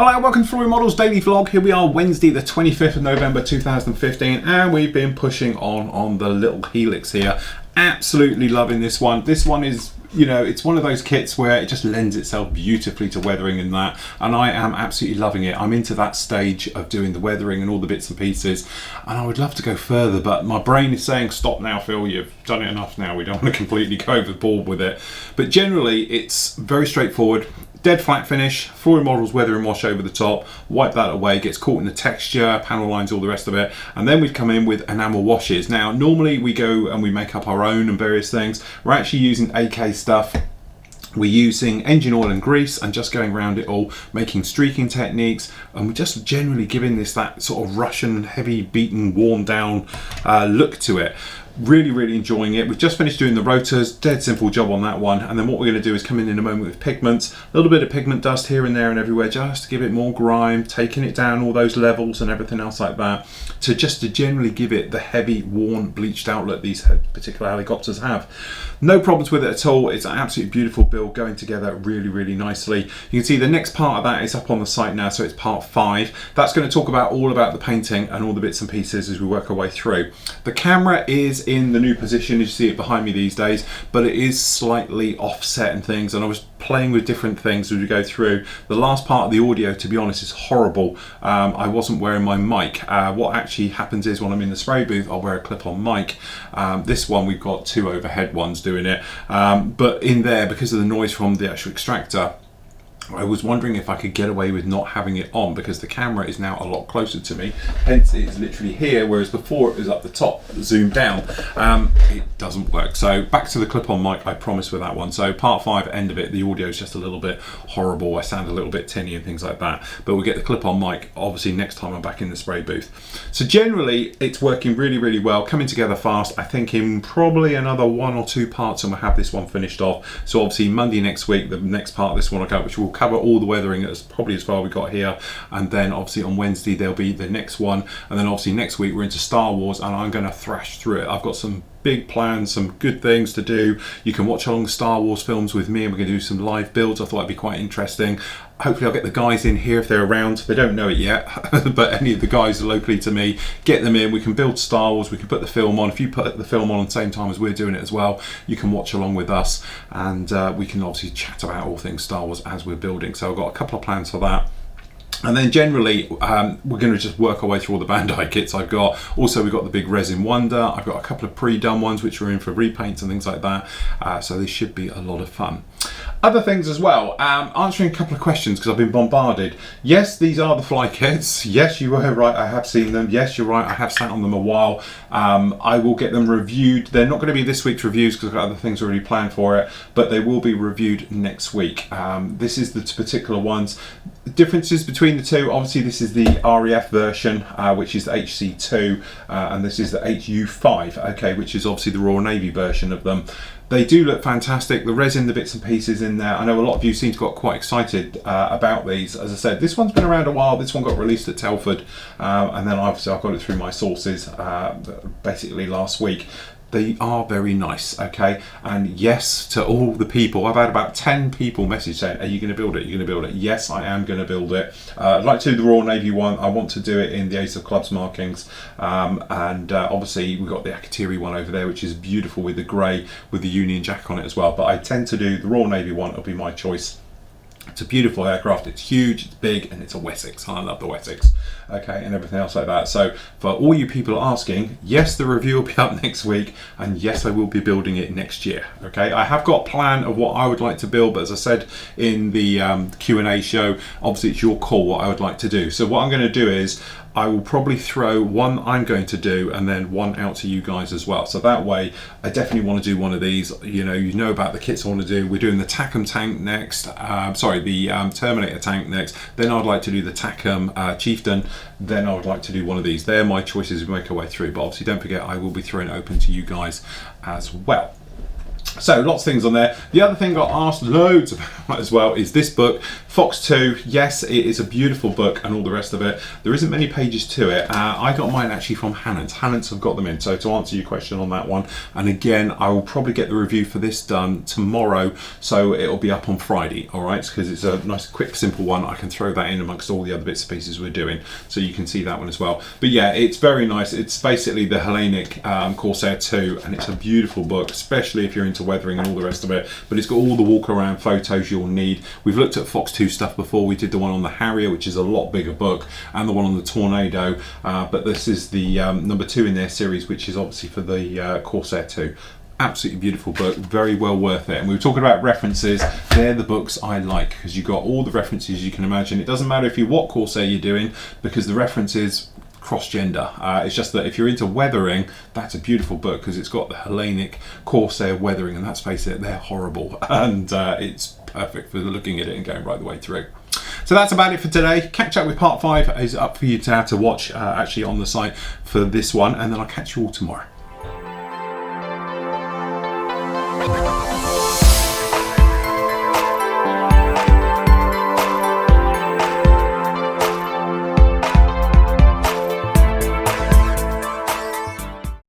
Hello, welcome to Flory Models Daily Vlog. Here we are, Wednesday the 25th of November 2015, and we've been pushing on the little Helix here. Absolutely loving this one. This one is, you know, it's one of those kits where it just lends itself beautifully to weathering and that, and I am absolutely loving it. I'm into that stage of doing the weathering and all the bits and pieces, and I would love to go further, but my brain is saying stop now, Phil, you've done it enough now. We don't want to completely go overboard with it. But generally it's very straightforward. Dead flat finish, Flory Models weather and wash over the top, wipe that away, gets caught in the texture, panel lines, all the rest of it, and then we've come in with enamel washes. Now normally we go and we make up our own and various things. We're actually using AK stuff. We're using engine oil and grease and just going around it all, making streaking techniques, and we're just generally giving this that sort of Russian, heavy beaten, worn down look to it. Really enjoying it. We've just finished doing the rotors, dead simple job on that one, and then what we're going to do is come in a moment with pigments, a little bit of pigment dust here and there and everywhere, just to give it more grime, taking it down all those levels and everything else like that, to generally give it the heavy, worn, bleached out look these particular helicopters have. No problems with it at all. It's an absolutely beautiful build, going together really nicely. You can see the next part of that is up on the site now, so it's part 5. That's going to talk about all about the painting and all the bits and pieces as we work our way through. The camera is in the new position, you see it behind me these days, but it is slightly offset and things, and I was playing with different things as we go through. The last part of the audio, to be honest, is horrible. I wasn't wearing my mic. What actually happens is when I'm in the spray booth, I'll wear a clip-on mic. This one, we've got 2 overhead ones doing it, but in there, because of the noise from the actual extractor, I was wondering if I could get away with not having it on, because the camera is now a lot closer to me, hence it is literally here, whereas before it was up the top, zoomed down. It doesn't work. So back to the clip-on mic, I promise, with that one. So part 5, end of it, the audio is just a little bit horrible. I sound a little bit tinny and things like that, but we'll get the clip-on mic obviously next time I'm back in the spray booth. So generally it's working really well, coming together fast. I think in probably another 1 or 2 parts and we'll have this one finished off. So obviously Monday next week, the next part of this one will go, which will cover all the weathering as probably as far we got here, and then obviously on Wednesday there'll be the next one, and then obviously next week we're into Star Wars, and I'm going to thrash through it. I've got some big plans, some good things to do. You can watch along the Star Wars films with me, and we're going to do some live builds. I thought it'd be quite interesting. Hopefully I'll get the guys in here if they're around. They don't know it yet, but any of the guys locally to me, get them in. We can build Star Wars, we can put the film on. If you put the film on at the same time as we're doing it as well, you can watch along with us, and we can obviously chat about all things Star Wars as we're building. So I've got a couple of plans for that. And then generally we're going to just work our way through all the Bandai kits I've got. Also we've got the big Resin Wonder. I've got a couple of pre-done ones which are in for repaints and things like that. So this should be a lot of fun. Other things as well, answering a couple of questions because I've been bombarded. Yes, these are the fly kits. Yes, you were right, I have seen them. Yes, you're right, I have sat on them a while. I will get them reviewed. They're not going to be this week's reviews because I've got other things already planned for it, but they will be reviewed next week. This is the particular ones. Differences between the two, obviously this is the REF version, which is the HC2, and this is the HU5, okay, which is obviously the Royal Navy version of them. They do look fantastic. The resin, the bits and pieces in there. I know a lot of you seem to got quite excited about these. As I said, this one's been around a while. This one got released at Telford, and then obviously I got it through my sources basically last week. They are very nice, okay? And yes, to all the people, I've had about 10 people message saying, are you going to build it? You're going to build it? Yes, I am going to build it. I'd like to do the Royal Navy one. I want to do it in the Ace of Clubs markings. Obviously we've got the Akatiri one over there, which is beautiful with the grey, with the Union Jack on it as well. But I tend to do the Royal Navy one. It'll be my choice. It's a beautiful aircraft, it's huge, it's big, and it's a Wessex. I love the Wessex, okay, and everything else like that. So for all you people asking, yes, the review will be up next week, and yes, I will be building it next year, okay? I have got a plan of what I would like to build, but as I said in the Q&A show, obviously it's your call what I would like to do. So what I'm going to do is I will probably throw one I'm going to do and then one out to you guys as well. So that way, I definitely want to do one of these. You know about the kits I want to do. We're doing the TACM tank next. The Terminator tank next. Then I'd like to do the TACM Chieftain. Then I would like to do one of these. They're my choices as we make our way through. But obviously, don't forget, I will be throwing it open to you guys as well. So lots of things on there. The other thing I got asked loads about as well is this book, Fox 2. Yes, it is a beautiful book and all the rest of it. There isn't many pages to it. I got mine actually from Hannants. Hannants have got them in. So to answer your question on that one, and again, I will probably get the review for this done tomorrow. So it'll be up on Friday, all right? Because it's a nice, quick, simple one. I can throw that in amongst all the other bits and pieces we're doing. So you can see that one as well. But yeah, it's very nice. It's basically the Hellenic Corsair 2, and it's a beautiful book, especially if you're into weathering and all the rest of it. But it's got all the walk around photos you'll need. We've looked at Fox 2 stuff before. We did the one on the Harrier, which is a lot bigger book, and the one on the Tornado, but this is the number 2 in their series, which is obviously for the Corsair 2. Absolutely beautiful book, very well worth it. And we were talking about references. They're the books I like because you've got all the references you can imagine. It doesn't matter if you what Corsair you're doing, because the references cross-gender. It's just that if you're into weathering, that's a beautiful book because it's got the Hellenic Corsair weathering, and let's face it, they're horrible, and it's perfect for looking at it and going right the way through. So that's about it for today. Catch up with part 5 is up for you to have to watch actually on the site for this one, and then I'll catch you all tomorrow.